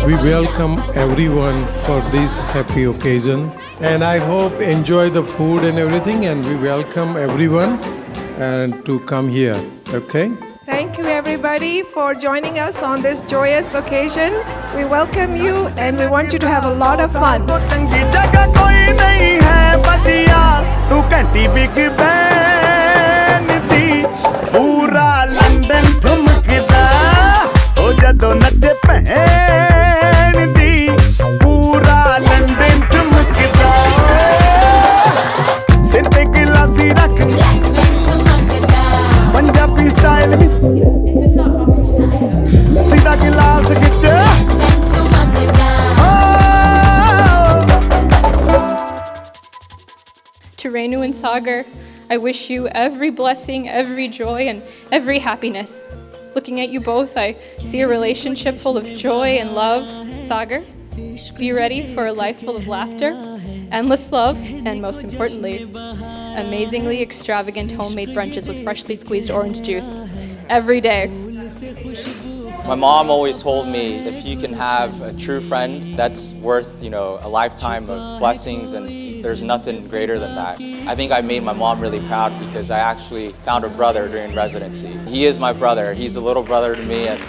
We welcome everyone for this happy occasion, and I hope enjoy the food and everything, and we welcome everyone and to come here. Okay? Thank you everybody for joining us on this joyous occasion. We welcome you and we want you to have a lot of fun. To Renu and Sagar, I wish you every blessing, every joy, and every happiness. Looking at you both, I see a relationship full of joy and love. Sagar, be ready for a life full of laughter, endless love, and most importantly, amazingly extravagant homemade brunches with freshly squeezed orange juice every day. My mom always told me if you can have a true friend, that's worth, a lifetime of blessings, and there's nothing greater than that. I think I made my mom really proud because I actually found a brother during residency. He is my brother. He's a little brother to me, and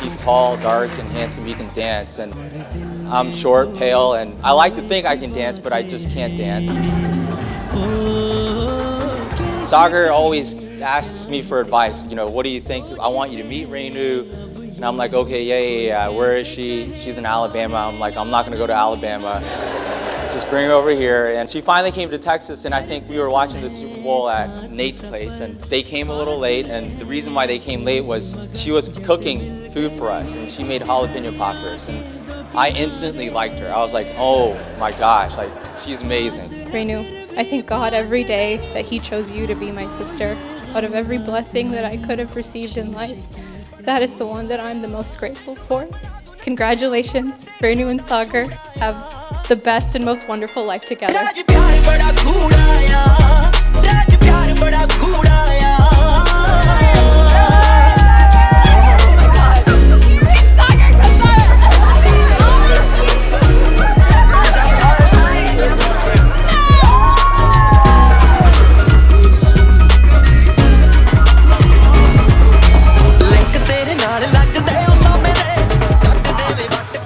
he's tall, dark, and handsome. He can dance, and I'm short, pale, and I like to think I can dance, but I just can't dance. Sagar always asks me for advice. What do you think? I want you to meet Renu. And I'm like, okay, yeah. Where is she? She's in Alabama. I'm like, I'm not gonna go to Alabama. Just bring her over here. And she finally came to Texas, and I think we were watching the Super Bowl at Nate's place, and they came a little late, and the reason why they came late was she was cooking food for us, and she made jalapeno poppers, and I instantly liked her. I was like, oh my gosh, she's amazing. Renu, I thank God every day that He chose you to be my sister. Out of every blessing that I could have received in life, that is the one that I'm the most grateful for. Congratulations, Renu and Sagar. Have the best and most wonderful life together.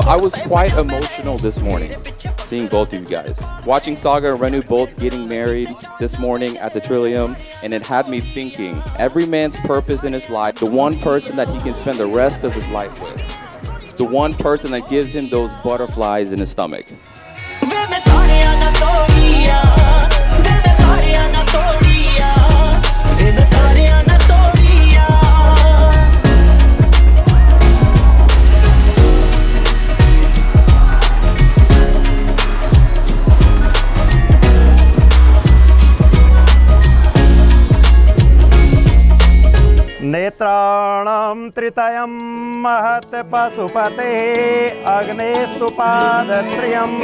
I was quite emotional this morning, seeing both of you guys. Watching Sagar and Renu both getting married this morning at the Trillium, and it had me thinking, every man's purpose in his life, the one person that he can spend the rest of his life with, the one person that gives him those butterflies in his stomach. नेत्राणां त्रितयं महत् पशुपते अग्नेस्तु पादत्रयम्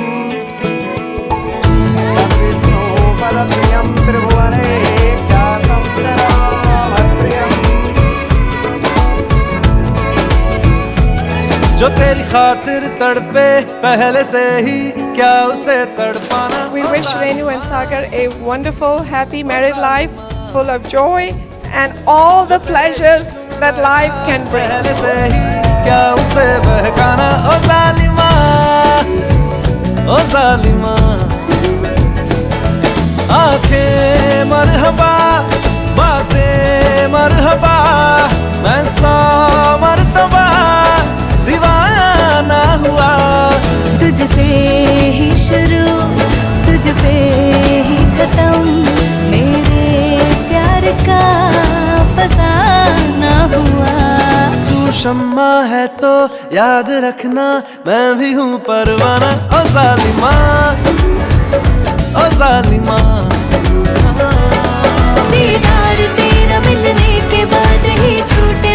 विष्णु बलप्रियं त्रिभुवने ख्यातं रामप्रियम् जो तेरी खातिर तड़पे पहले से ही क्या उसे तड़पाना. We wish Renu and Sagar a wonderful, happy married life full of joy and all the pleasures that life can bring. तुझसे ही शुरू तुझ पे ही खत्म मेरे प्यार का फसाना हुआ. तू शम्मा है तो याद रखना मैं भी हूँ परवाना. ओ जालिमा, ओ जालिमा. दीदार तेरा मिलने के बाद ही छूटे